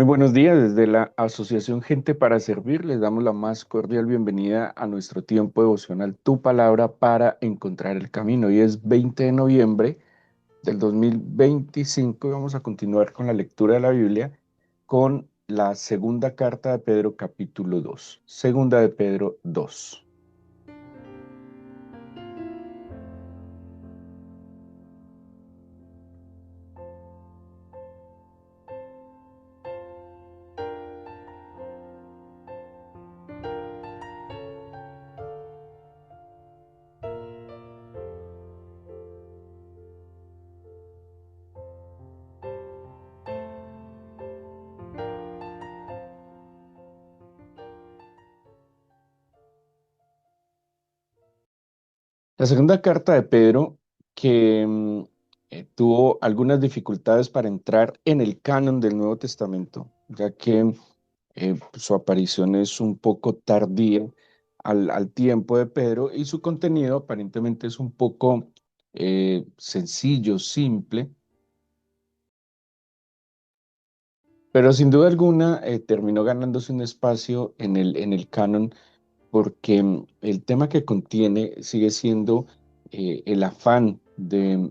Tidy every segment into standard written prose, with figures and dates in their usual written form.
Muy buenos días, desde la Asociación Gente para Servir les damos la más cordial bienvenida a nuestro tiempo devocional Tu Palabra para encontrar el camino. Hoy es 20 de noviembre del 2025 y vamos a continuar con la lectura de la Biblia con la segunda carta de Pedro capítulo 2. Segunda de Pedro 2. La segunda carta de Pedro que tuvo algunas dificultades para entrar en el canon del Nuevo Testamento, ya que su aparición es un poco tardía al tiempo de Pedro y su contenido aparentemente es un poco sencillo, simple, pero sin duda alguna terminó ganándose un espacio en el canon porque el tema que contiene sigue siendo el afán de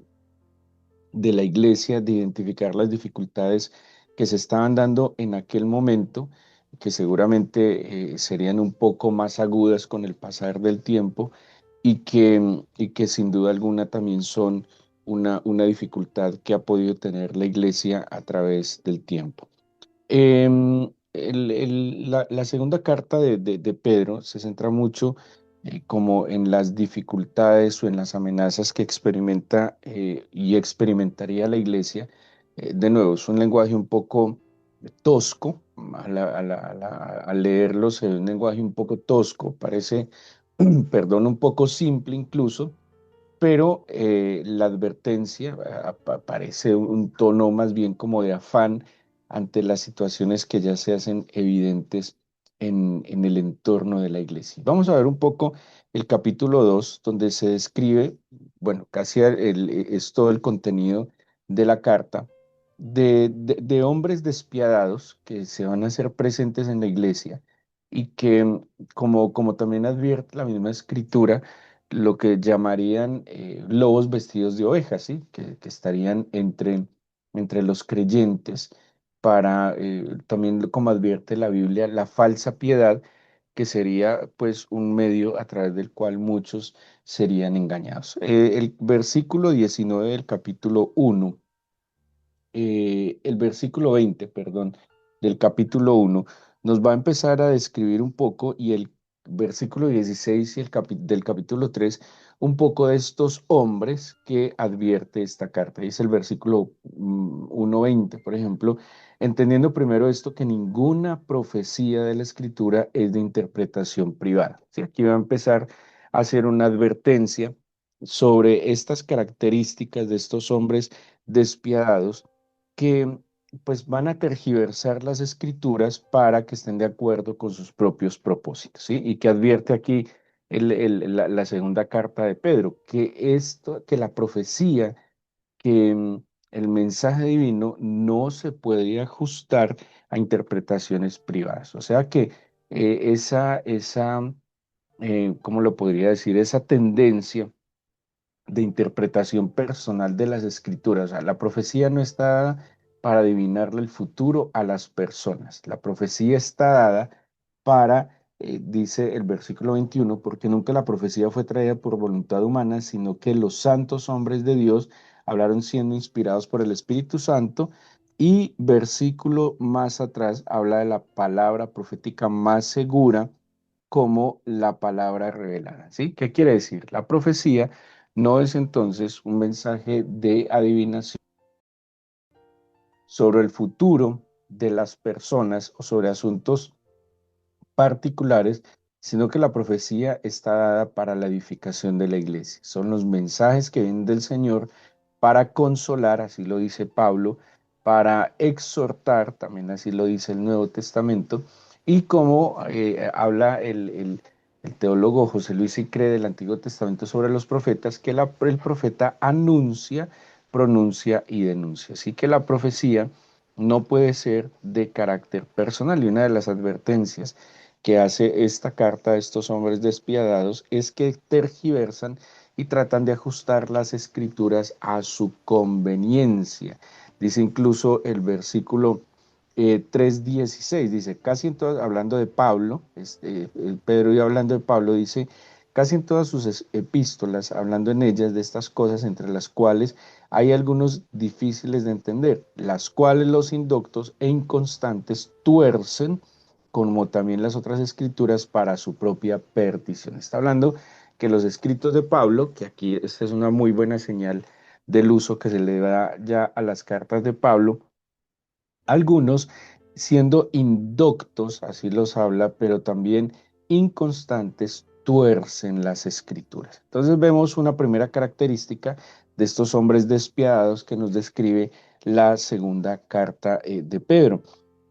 la iglesia de identificar las dificultades que se estaban dando en aquel momento, que seguramente serían un poco más agudas con el pasar del tiempo y que sin duda alguna también son una dificultad que ha podido tener la iglesia a través del tiempo. La segunda carta de Pedro se centra mucho como en las dificultades o en las amenazas que experimenta y experimentaría la iglesia. De nuevo, es un lenguaje un poco tosco. Al leerlo se ve un lenguaje un poco tosco, parece, perdón, un poco simple incluso, pero la advertencia parece un tono más bien como de afán ante las situaciones que ya se hacen evidentes en el entorno de la iglesia. Vamos a ver un poco el capítulo 2, donde se describe, bueno, casi es todo el contenido de la carta, de hombres despiadados que se van a hacer presentes en la iglesia y que, como también advierte la misma escritura, lo que llamarían lobos vestidos de ovejas, ¿sí? Que estarían entre los creyentes para, también como advierte la Biblia, la falsa piedad, que sería pues un medio a través del cual muchos serían engañados. El versículo 19 del capítulo 1, el versículo 20, perdón, del capítulo 1, nos va a empezar a describir un poco y el versículo 16 y del capítulo 3, un poco de estos hombres que advierte esta carta. Dice el versículo 1:20, por ejemplo, entendiendo primero esto, que ninguna profecía de la Escritura es de interpretación privada. ¿Sí? Aquí va a empezar a hacer una advertencia sobre estas características de estos hombres despiadados que pues van a tergiversar las escrituras para que estén de acuerdo con sus propios propósitos, ¿sí? Y que advierte aquí la segunda carta de Pedro, que la profecía, que el mensaje divino no se puede ajustar a interpretaciones privadas. O sea que ¿cómo lo podría decir? Esa tendencia de interpretación personal de las escrituras. O sea, la profecía no está dada para adivinarle el futuro a las personas. La profecía está dada para, dice el versículo 21, porque nunca la profecía fue traída por voluntad humana, sino que los santos hombres de Dios hablaron siendo inspirados por el Espíritu Santo. Y versículo más atrás habla de la palabra profética más segura como la palabra revelada, ¿sí? ¿Qué quiere decir? La profecía no es entonces un mensaje de adivinación sobre el futuro de las personas o sobre asuntos particulares, sino que la profecía está dada para la edificación de la iglesia. Son los mensajes que vienen del Señor para consolar, así lo dice Pablo, para exhortar, también así lo dice el Nuevo Testamento, y como habla el teólogo José Luis Sicré del Antiguo Testamento sobre los profetas, que el profeta anuncia, pronuncia y denuncia. Así que la profecía no puede ser de carácter personal. Y una de las advertencias que hace esta carta a estos hombres despiadados es que tergiversan y tratan de ajustar las escrituras a su conveniencia. Dice incluso el versículo 3:16, dice, casi en todas, hablando de Pablo, Pedro iba hablando de Pablo, dice, casi en todas sus epístolas, hablando en ellas de estas cosas, entre las cuales hay algunos difíciles de entender, las cuales los indoctos e inconstantes tuercen, como también las otras escrituras, para su propia perdición. Está hablando que los escritos de Pablo, que aquí esta es una muy buena señal del uso que se le da ya a las cartas de Pablo, algunos siendo indoctos, así los habla, pero también inconstantes, tuercen las escrituras. Entonces vemos una primera característica de estos hombres despiadados que nos describe la segunda carta de Pedro.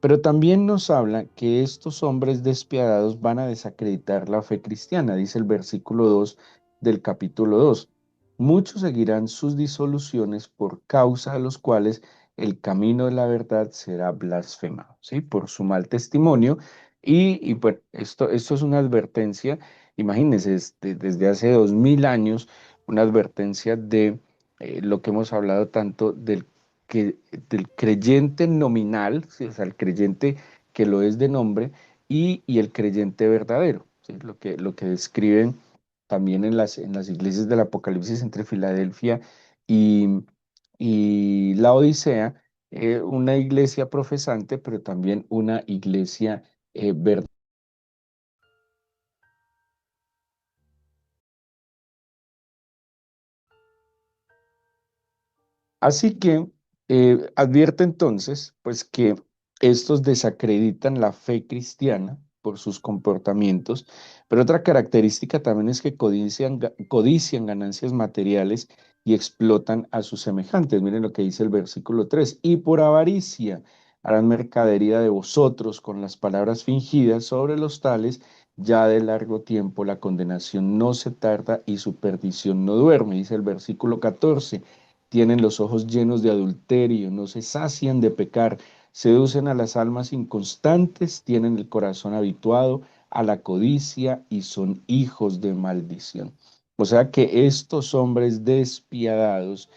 Pero también nos habla que estos hombres despiadados van a desacreditar la fe cristiana, dice el versículo 2 del capítulo 2. Muchos seguirán sus disoluciones por causa de los cuales el camino de la verdad será blasfemado, ¿sí? Por su mal testimonio. Y bueno, esto es una advertencia, imagínense, desde hace 2000 años, una advertencia de lo que hemos hablado tanto que, del creyente nominal, ¿sí? O sea, el creyente que lo es de nombre, y el creyente verdadero, ¿sí? Lo que describen también en las iglesias del Apocalipsis entre Filadelfia y, y la Odisea, una iglesia profesante, pero también una iglesia verdadera. Así que advierte entonces, pues que estos desacreditan la fe cristiana por sus comportamientos, pero otra característica también es que codician ganancias materiales y explotan a sus semejantes. Miren lo que dice el versículo 3: y por avaricia harán mercadería de vosotros con las palabras fingidas, sobre los tales ya de largo tiempo la condenación no se tarda y su perdición no duerme, dice el versículo 14. Tienen los ojos llenos de adulterio, no se sacian de pecar, seducen a las almas inconstantes, tienen el corazón habituado a la codicia y son hijos de maldición. O sea que estos hombres despiadados,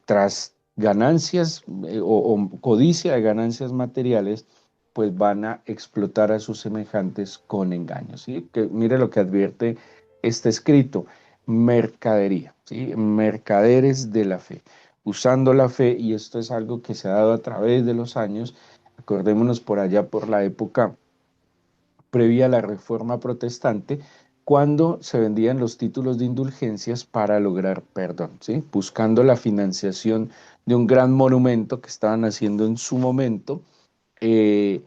tras ganancias o codicia de ganancias materiales, pues van a explotar a sus semejantes con engaños, ¿sí? Que mire lo que advierte este escrito: mercadería, ¿sí? Mercaderes de la fe, usando la fe, y esto es algo que se ha dado a través de los años. Acordémonos por allá, por la época previa a la Reforma Protestante, cuando se vendían los títulos de indulgencias para lograr perdón, ¿sí? Buscando la financiación de un gran monumento que estaban haciendo en su momento. eh,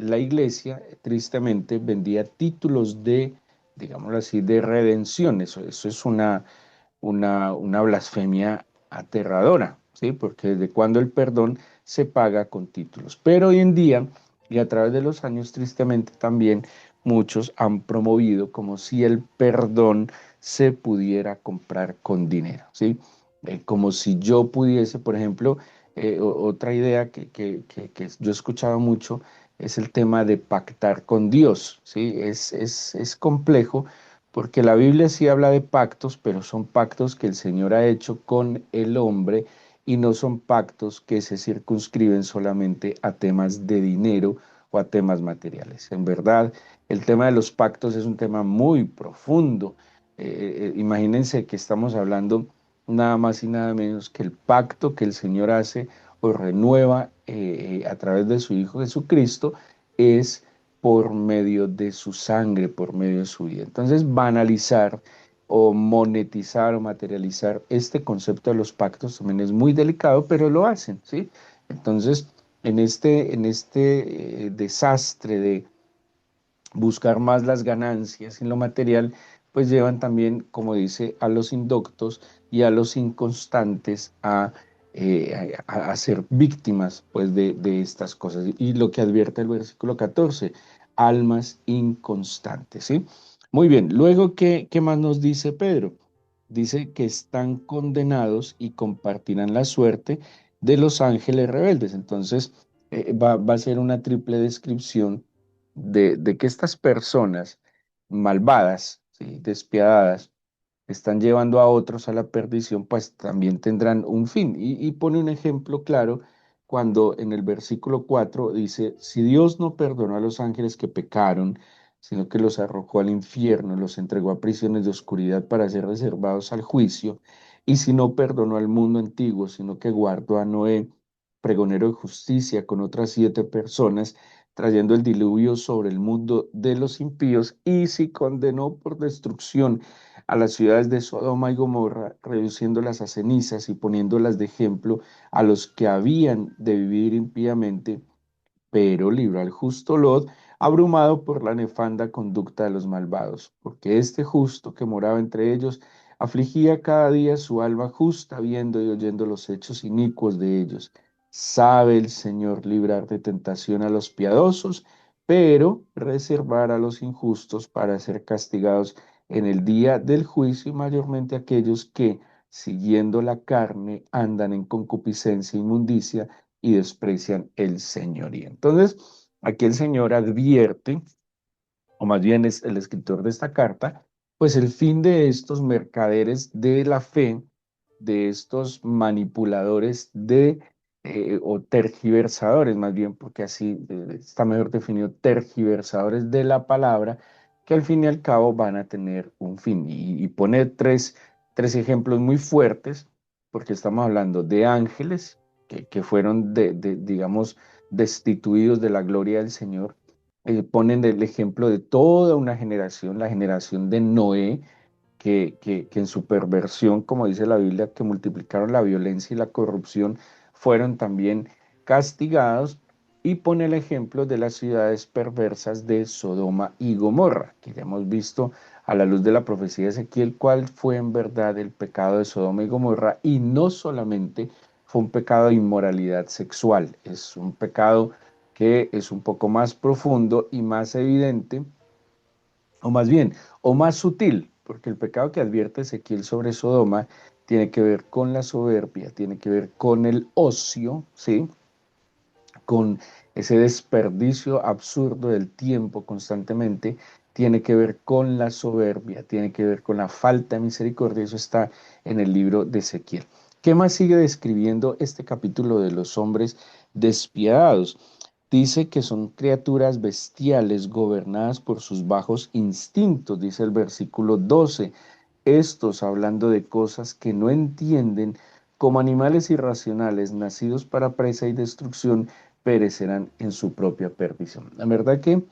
la iglesia tristemente vendía títulos de, digámoslo así, de redención. Eso es una blasfemia aterradora, ¿sí? Porque desde cuando el perdón se paga con títulos. Pero hoy en día, y a través de los años, tristemente también, muchos han promovido como si el perdón se pudiera comprar con dinero, ¿sí? Como si yo pudiese, por ejemplo, otra idea que yo he escuchado mucho es el tema de pactar con Dios, ¿sí? Es complejo porque la Biblia sí habla de pactos, pero son pactos que el Señor ha hecho con el hombre, y no son pactos que se circunscriben solamente a temas de dinero o a temas materiales. En verdad, el tema de los pactos es un tema muy profundo. Imagínense que estamos hablando nada más y nada menos que el pacto que el Señor hace o renueva a través de su Hijo Jesucristo es por medio de su sangre, por medio de su vida. Entonces, banalizar o monetizar o materializar este concepto de los pactos también es muy delicado, pero lo hacen, ¿sí? Entonces, en este desastre de buscar más las ganancias en lo material, pues llevan también, como dice, a los indoctos y a los inconstantes a ser víctimas, pues, de estas cosas. Y lo que advierte el versículo 14: almas inconstantes, ¿sí? Muy bien, luego, ¿qué más nos dice Pedro? Dice que están condenados y compartirán la suerte de los ángeles rebeldes. Entonces, va a ser una triple descripción de que estas personas malvadas, ¿sí? Despiadadas, están llevando a otros a la perdición, pues también tendrán un fin. Y pone un ejemplo claro cuando en el versículo 4 dice, si Dios no perdonó a los ángeles que pecaron, sino que los arrojó al infierno, los entregó a prisiones de oscuridad para ser reservados al juicio, y si no perdonó al mundo antiguo, sino que guardó a Noé, pregonero de justicia, con otras 7 personas, trayendo el diluvio sobre el mundo de los impíos, y si condenó por destrucción a las ciudades de Sodoma y Gomorra, reduciéndolas a cenizas y poniéndolas de ejemplo a los que habían de vivir impíamente, pero libró al justo Lot, abrumado por la nefanda conducta de los malvados, porque este justo que moraba entre ellos afligía cada día su alma justa, viendo y oyendo los hechos inicuos de ellos. Sabe el Señor librar de tentación a los piadosos, pero reservar a los injustos para ser castigados en el día del juicio, y mayormente aquellos que, siguiendo la carne, andan en concupiscencia e inmundicia y desprecian el señorío. Entonces, aquí el Señor advierte, o más bien es el escritor de esta carta, pues el fin de estos mercaderes de la fe, de estos manipuladores o tergiversadores, más bien, porque así está mejor definido, tergiversadores de la palabra, que al fin y al cabo van a tener un fin. Y pone tres ejemplos muy fuertes, porque estamos hablando de ángeles que fueron, digamos, destituidos de la gloria del Señor. Ponen el ejemplo de toda una generación, la generación de Noé, que en su perversión, como dice la Biblia, que multiplicaron la violencia y la corrupción, fueron también castigados, y pone el ejemplo de las ciudades perversas de Sodoma y Gomorra, que ya hemos visto a la luz de la profecía de Ezequiel cuál fue en verdad el pecado de Sodoma y Gomorra, y no solamente fue un pecado de inmoralidad sexual, es un pecado que es un poco más profundo y más evidente, o más bien, o más sutil, porque el pecado que advierte Ezequiel sobre Sodoma tiene que ver con la soberbia, tiene que ver con el ocio, ¿sí? Con ese desperdicio absurdo del tiempo constantemente, tiene que ver con la soberbia, tiene que ver con la falta de misericordia, eso está en el libro de Ezequiel. ¿Qué más sigue describiendo este capítulo de los hombres despiadados? Dice que son criaturas bestiales gobernadas por sus bajos instintos, dice el versículo 12. Estos, hablando de cosas que no entienden, como animales irracionales, nacidos para presa y destrucción, perecerán en su propia perdición. La verdad que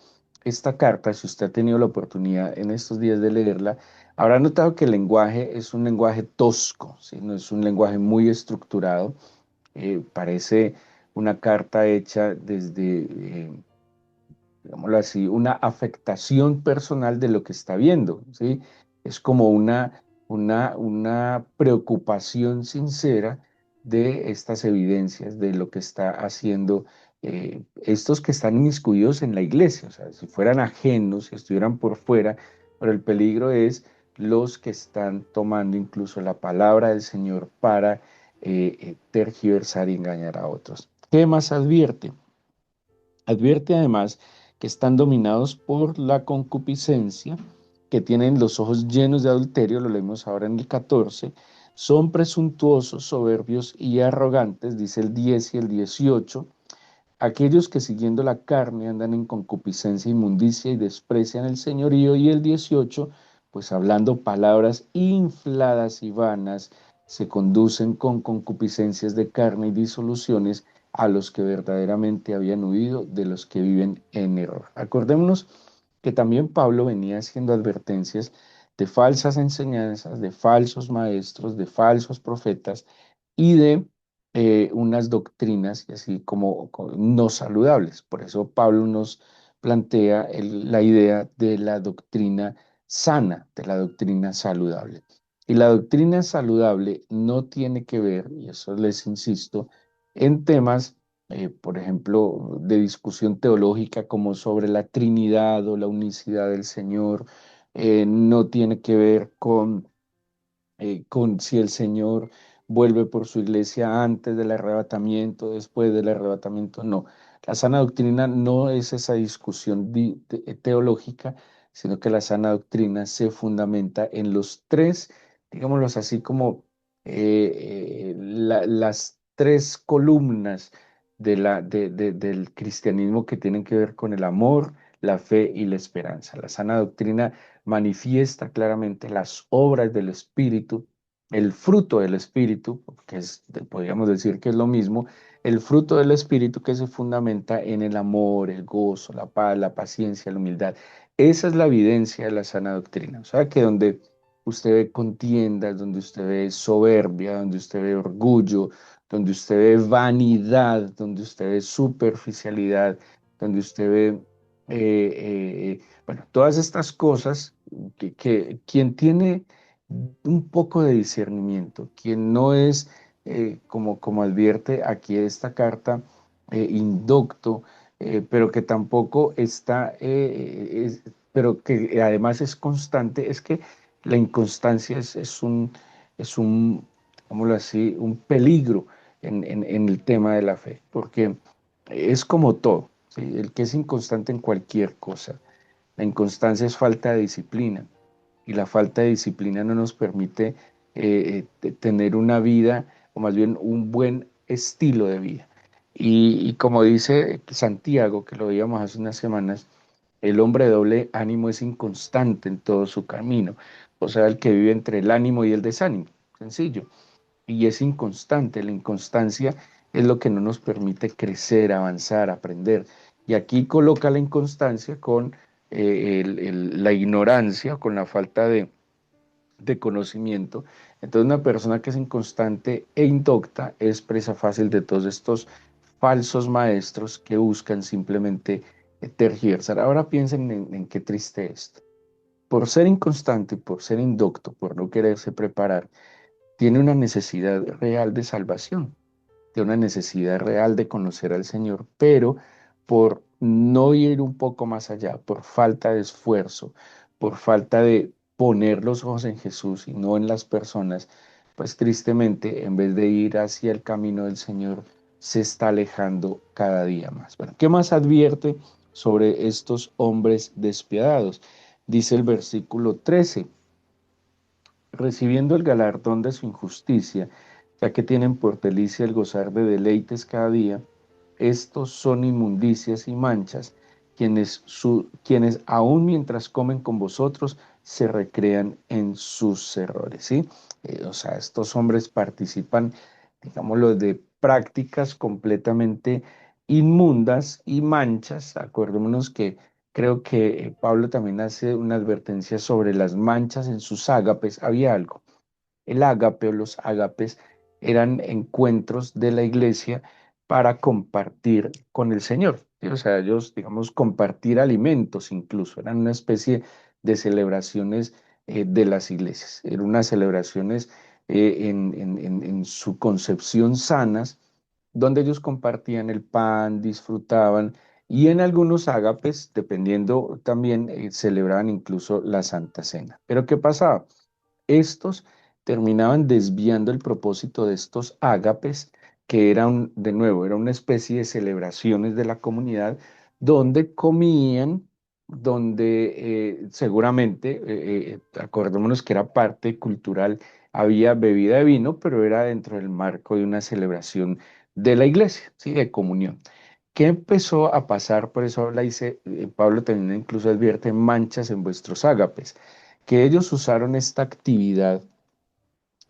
esta carta, si usted ha tenido la oportunidad en estos días de leerla, habrá notado que el lenguaje es un lenguaje tosco, ¿sí? No es un lenguaje muy estructurado. Parece una carta hecha desde, digámoslo así, una afectación personal de lo que está viendo, ¿sí? Es como una preocupación sincera de estas evidencias, de lo que está haciendo estos que están inmiscuidos en la iglesia, o sea, si fueran ajenos, si estuvieran por fuera, pero el peligro es los que están tomando incluso la palabra del Señor para tergiversar y engañar a otros. ¿Qué más advierte? Advierte además que están dominados por la concupiscencia, que tienen los ojos llenos de adulterio, lo leemos ahora en el 14, son presuntuosos, soberbios y arrogantes, dice el 10 y el 18, aquellos que siguiendo la carne andan en concupiscencia, inmundicia y desprecian el señorío, y el 18, pues hablando palabras infladas y vanas, se conducen con concupiscencias de carne y disoluciones a los que verdaderamente habían huido de los que viven en error. Acordémonos que también Pablo venía haciendo advertencias de falsas enseñanzas, de falsos maestros, de falsos profetas y de unas doctrinas y así como no saludables. Por eso Pablo nos plantea la idea de la doctrina sana, de la doctrina saludable. Y la doctrina saludable no tiene que ver, y eso les insisto, en temas, por ejemplo, de discusión teológica como sobre la Trinidad o la unicidad del Señor. No tiene que ver con si el Señor vuelve por su iglesia antes del arrebatamiento, después del arrebatamiento, no. La sana doctrina no es esa discusión teológica, sino que la sana doctrina se fundamenta en los tres, digámoslos así como las tres columnas del cristianismo que tienen que ver con el amor, la fe y la esperanza. La sana doctrina manifiesta claramente las obras del Espíritu, el fruto del Espíritu, que es, podríamos decir que es lo mismo, el fruto del Espíritu que se fundamenta en el amor, el gozo, la paz, la paciencia, la humildad. Esa es la evidencia de la sana doctrina. O sea, que donde usted ve contiendas, donde usted ve soberbia, donde usted ve orgullo, donde usted ve vanidad, donde usted ve superficialidad, donde usted ve, bueno, todas estas cosas que quien tiene un poco de discernimiento, quien no es, como advierte aquí esta carta, indocto, pero que tampoco está, pero que además es constante, es que la inconstancia es un, digámoslo así, un peligro en el tema de la fe, porque es como todo, ¿sí? El que es inconstante en cualquier cosa. La inconstancia es falta de disciplina y la falta de disciplina no nos permite tener una vida, o más bien un buen estilo de vida. Y como dice Santiago, que lo veíamos hace unas semanas, el hombre de doble ánimo es inconstante en todo su camino, o sea, el que vive entre el ánimo y el desánimo, sencillo, y es inconstante. La inconstancia es lo que no nos permite crecer, avanzar, aprender. Y aquí coloca la inconstancia con la ignorancia, con la falta de conocimiento. Entonces, una persona que es inconstante e indocta es presa fácil de todos estos falsos maestros que buscan simplemente tergiversar. Ahora piensen en qué triste esto. Por ser inconstante, por ser indocto, por no quererse preparar, tiene una necesidad real de salvación, tiene una necesidad real de conocer al Señor, pero por no ir un poco más allá, por falta de esfuerzo, por falta de poner los ojos en Jesús y no en las personas, pues tristemente, en vez de ir hacia el camino del Señor, se está alejando cada día más. Bueno, ¿qué más advierte sobre estos hombres despiadados? Dice el versículo 13: recibiendo el galardón de su injusticia, ya que tienen por delicia el gozar de deleites cada día, estos son inmundicias y manchas, quienes aun mientras comen con vosotros se recrean en sus errores, ¿sí? O sea, estos hombres participan, digámoslo, de prácticas completamente inmundas y manchas. Acordémonos que creo que Pablo también hace una advertencia sobre las manchas en sus ágapes. Había algo. El ágape o los ágapes eran encuentros de la iglesia para compartir con el Señor, ¿sí? O sea, ellos, digamos, compartir alimentos incluso. Eran una especie de celebraciones de las iglesias. Eran unas celebraciones en su concepción sanas, donde ellos compartían el pan, disfrutaban, y en algunos ágapes, dependiendo también, celebraban incluso la Santa Cena. Pero ¿qué pasaba? Estos terminaban desviando el propósito de estos ágapes, que eran, de nuevo, era una especie de celebraciones de la comunidad donde comían, donde seguramente, acordémonos que era parte cultural, había bebida de vino, pero era dentro del marco de una celebración de la iglesia, ¿sí? De comunión. ¿Qué empezó a pasar? Por eso dice, Pablo también incluso advierte manchas en vuestros ágapes, que ellos usaron esta actividad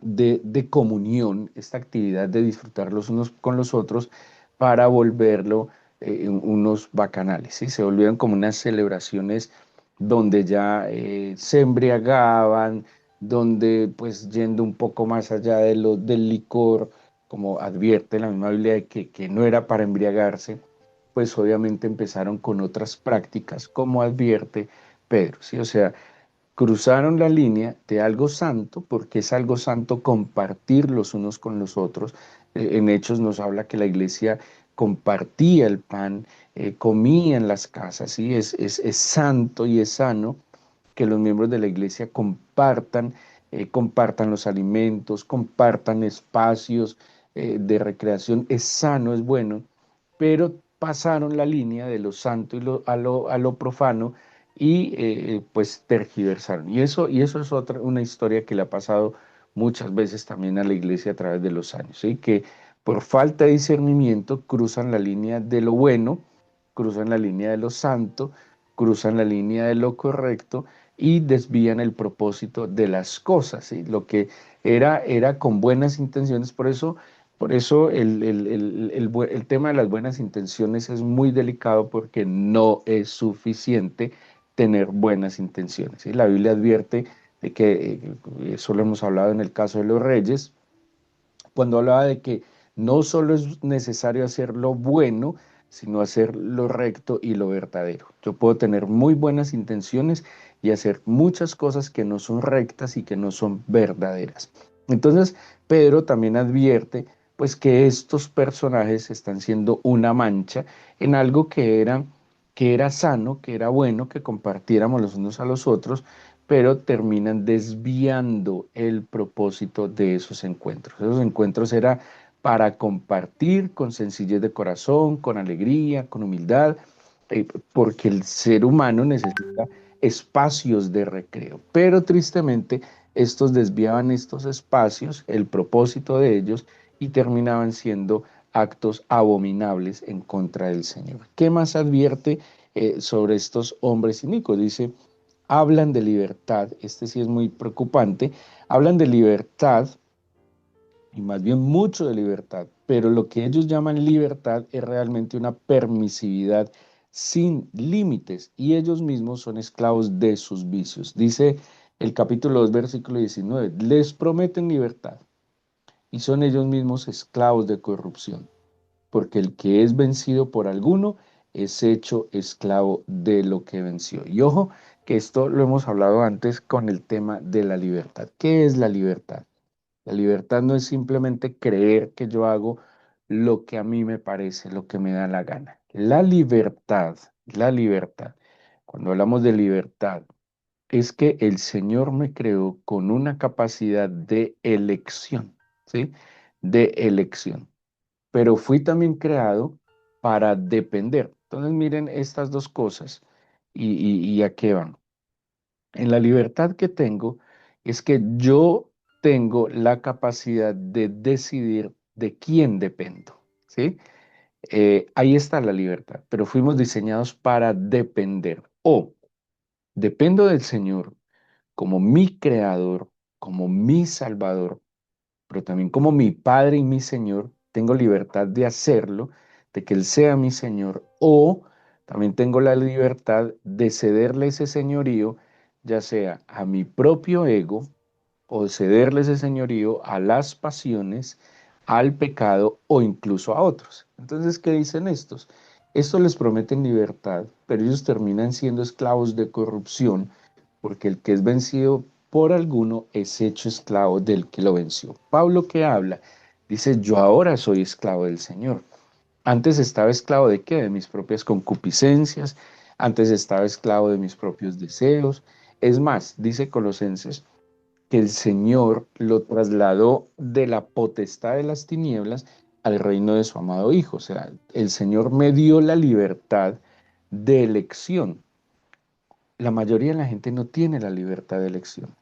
de comunión, esta actividad de disfrutar los unos con los otros para volverlo unos bacanales, ¿sí? Se volvieron como unas celebraciones donde ya se embriagaban, donde pues yendo un poco más allá del licor, como advierte la misma Biblia de que no era para embriagarse, pues obviamente empezaron con otras prácticas, como advierte Pedro, ¿sí? O sea, cruzaron la línea de algo santo, porque es algo santo compartir los unos con los otros. En Hechos nos habla que la iglesia compartía el pan, comía en las casas, ¿sí? Es santo y es sano que los miembros de la iglesia compartan compartan los alimentos, compartan espacios de recreación. Es sano, es bueno, pero pasaron la línea de lo santo y a lo profano y pues tergiversaron. Y eso es una historia que le ha pasado muchas veces también a la iglesia a través de los años, ¿sí? Que por falta de discernimiento cruzan la línea de lo bueno, cruzan la línea de lo santo, cruzan la línea de lo correcto y desvían el propósito de las cosas, ¿sí? Lo que era con buenas intenciones, por eso el tema de las buenas intenciones es muy delicado porque no es suficiente tener buenas intenciones, ¿sí? La Biblia advierte de que, eso lo hemos hablado en el caso de los reyes, cuando hablaba de que no solo es necesario hacer lo bueno, sino hacer lo recto y lo verdadero. Yo puedo tener muy buenas intenciones y hacer muchas cosas que no son rectas y que no son verdaderas. Entonces, Pedro también advierte pues que estos personajes están siendo una mancha en algo que era sano, que era bueno, que compartiéramos los unos a los otros, pero terminan desviando el propósito de esos encuentros. Esos encuentros era para compartir con sencillez de corazón, con alegría, con humildad, porque el ser humano necesita espacios de recreo. Pero tristemente, estos desviaban estos espacios, el propósito de ellos, y terminaban siendo actos abominables en contra del Señor. ¿Qué más advierte sobre estos hombres inicuos? Dice, hablan de libertad, este sí es muy preocupante, hablan de libertad y más bien mucho de libertad, pero lo que ellos llaman libertad es realmente una permisividad sin límites y ellos mismos son esclavos de sus vicios. Dice el capítulo 2, versículo 19, les prometen libertad y son ellos mismos esclavos de corrupción, porque el que es vencido por alguno es hecho esclavo de lo que venció. Y ojo, que esto lo hemos hablado antes con el tema de la libertad. ¿Qué es la libertad? La libertad no es simplemente creer que yo hago lo que a mí me parece, lo que me da la gana. La libertad, cuando hablamos de libertad, es que el Señor me creó con una capacidad de elección, ¿sí? De elección, pero fui también creado para depender. Entonces miren estas dos cosas y a qué van. En la libertad que tengo es que yo tengo la capacidad de decidir de quién dependo, ¿sí? Ahí está la libertad, pero fuimos diseñados para depender. O dependo del Señor como mi creador, como mi salvador, pero también como mi Padre y mi Señor, tengo libertad de hacerlo, de que Él sea mi Señor, o también tengo la libertad de cederle ese señorío, ya sea a mi propio ego, o cederle ese señorío a las pasiones, al pecado o incluso a otros. Entonces, ¿qué dicen estos? Estos les prometen libertad, pero ellos terminan siendo esclavos de corrupción, porque el que es vencido por alguno es hecho esclavo del que lo venció. Pablo que habla, dice, yo ahora soy esclavo del Señor. Antes estaba esclavo de qué? De mis propias concupiscencias, antes estaba esclavo de mis propios deseos. Es más, dice Colosenses, que el Señor lo trasladó de la potestad de las tinieblas al reino de su amado Hijo. O sea, el Señor me dio la libertad de elección. La mayoría de la gente no tiene la libertad de elección.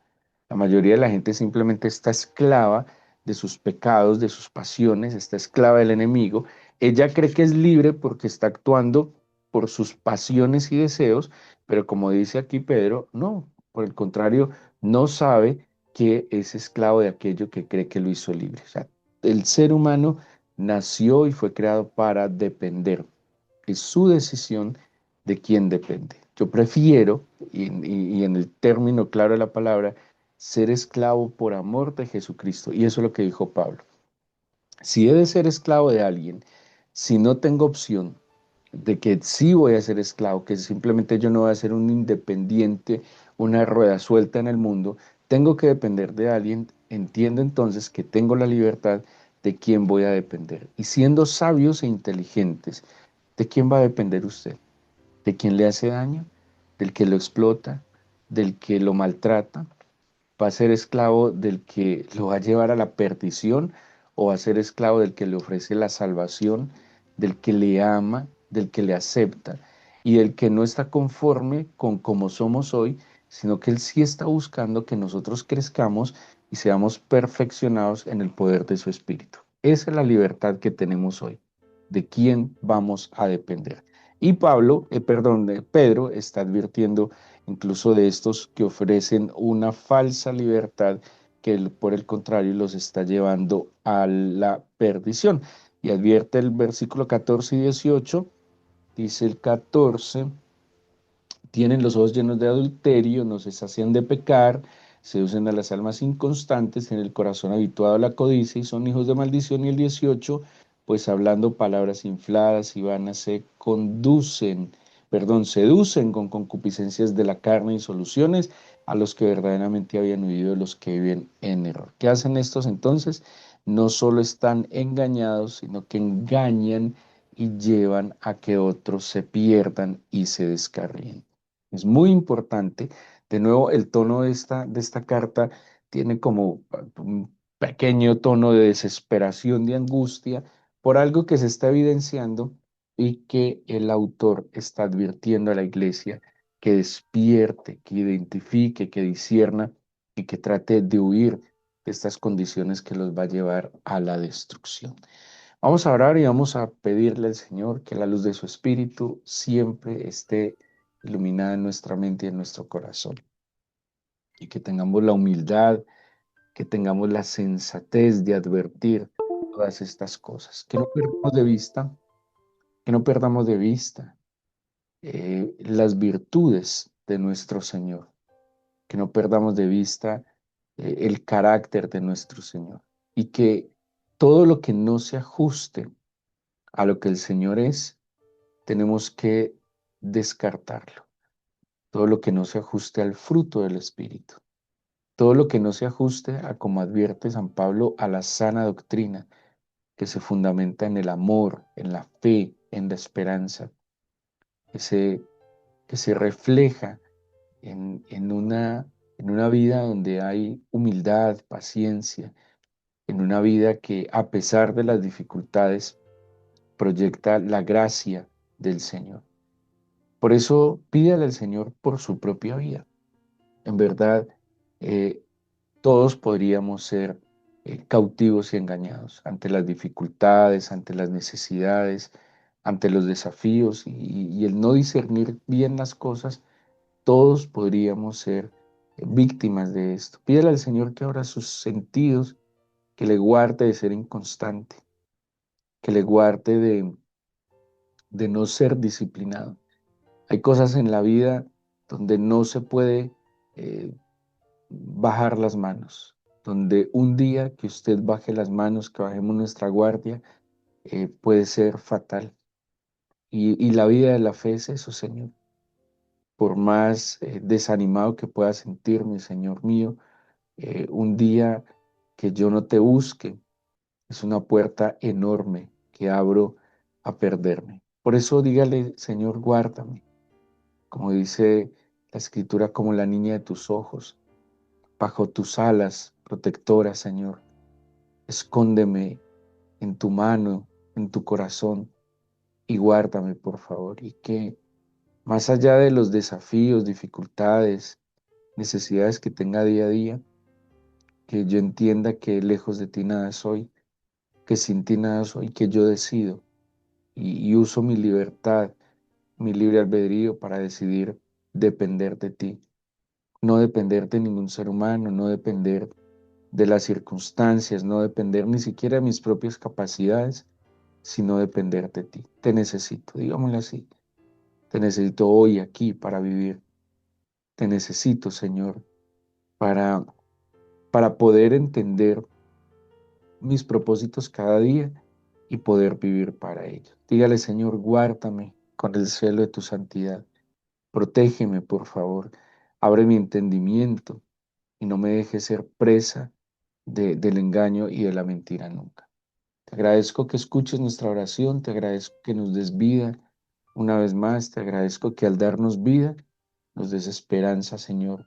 La mayoría de la gente simplemente está esclava de sus pecados, de sus pasiones, está esclava del enemigo. Ella cree que es libre porque está actuando por sus pasiones y deseos, pero como dice aquí Pedro, no, por el contrario, no sabe que es esclavo de aquello que cree que lo hizo libre. O sea, el ser humano nació y fue creado para depender. Es su decisión de quién depende. Yo prefiero, y en el término claro de la palabra, ser esclavo por amor de Jesucristo. Y eso es lo que dijo Pablo. Si he de ser esclavo de alguien, si no tengo opción de que sí voy a ser esclavo, que simplemente yo no voy a ser un independiente, una rueda suelta en el mundo, tengo que depender de alguien, entiendo entonces que tengo la libertad de quién voy a depender. Y siendo sabios e inteligentes, ¿de quién va a depender usted? ¿De quién le hace daño? ¿Del que lo explota? ¿Del que lo maltrata? ¿Va a ser esclavo del que lo va a llevar a la perdición o va a ser esclavo del que le ofrece la salvación, del que le ama, del que le acepta y del que no está conforme con como somos hoy, sino que él sí está buscando que nosotros crezcamos y seamos perfeccionados en el poder de su espíritu? Esa es la libertad que tenemos hoy. ¿De quién vamos a depender? Y Pedro está advirtiendo incluso de estos que ofrecen una falsa libertad que por el contrario los está llevando a la perdición. Y advierte el versículo 14 y 18, dice el 14: tienen los ojos llenos de adulterio, no se sacian de pecar, seducen a las almas inconstantes, en el corazón habituado a la codicia y son hijos de maldición. Y el 18, pues hablando palabras infladas y vanas seducen con concupiscencias de la carne y soluciones a los que verdaderamente habían huido de los que viven en error. ¿Qué hacen estos entonces? No solo están engañados, sino que engañan y llevan a que otros se pierdan y se descarríen. Es muy importante. De nuevo, el tono de esta carta tiene como un pequeño tono de desesperación, de angustia, por algo que se está evidenciando y que el autor está advirtiendo a la iglesia que despierte, que identifique, que discierna y que trate de huir de estas condiciones que los va a llevar a la destrucción. Vamos a orar y vamos a pedirle al Señor que la luz de su Espíritu siempre esté iluminada en nuestra mente y en nuestro corazón, y que tengamos la humildad, que tengamos la sensatez de advertir todas estas cosas, que no perdamos de vista las virtudes de nuestro Señor, que no perdamos de vista el carácter de nuestro Señor, y que todo lo que no se ajuste a lo que el Señor es, tenemos que descartarlo. Todo lo que no se ajuste al fruto del Espíritu, todo lo que no se ajuste a, como advierte San Pablo, a la sana doctrina que se fundamenta en el amor, en la fe, en la esperanza, que se, que se refleja en una vida donde hay humildad, paciencia, en una vida que a pesar de las dificultades proyecta la gracia del Señor. Por eso pídale al Señor por su propia vida. En verdad, eh, todos podríamos ser cautivos y engañados ante las dificultades, ante las necesidades, ante los desafíos y el no discernir bien las cosas. Todos podríamos ser víctimas de esto. Pídale al Señor que abra sus sentidos, que le guarde de ser inconstante, que le guarde de no ser disciplinado. Hay cosas en la vida donde no se puede eh, bajar las manos, donde un día que usted baje las manos, que bajemos nuestra guardia, puede ser fatal. Y la vida de la fe es eso, Señor. Por más desanimado que pueda sentirme, Señor mío, un día que yo no te busque es una puerta enorme que abro a perderme. Por eso dígale, Señor, guárdame, como dice la Escritura, como la niña de tus ojos, bajo tus alas protectoras, Señor. Escóndeme en tu mano, en tu corazón, y guárdame, por favor. Y que más allá de los desafíos, dificultades, necesidades que tenga día a día, que yo entienda que lejos de ti nada soy, que sin ti nada soy, que yo decido y uso mi libertad, mi libre albedrío para decidir depender de ti. No depender de ningún ser humano, no depender de las circunstancias, no depender ni siquiera de mis propias capacidades, sino depender de ti. Te necesito, digámoslo así. Te necesito hoy aquí para vivir. Te necesito, Señor, para, para poder entender mis propósitos cada día y poder vivir para ellos. Dígale, Señor, guárdame con el celo de tu santidad. Protégeme, por favor. Abre mi entendimiento y no me dejes ser presa del engaño y de la mentira nunca. Te agradezco que escuches nuestra oración, te agradezco que nos des vida una vez más, te agradezco que al darnos vida nos des esperanza, Señor,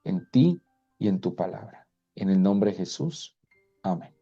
en ti y en tu palabra. En el nombre de Jesús. Amén.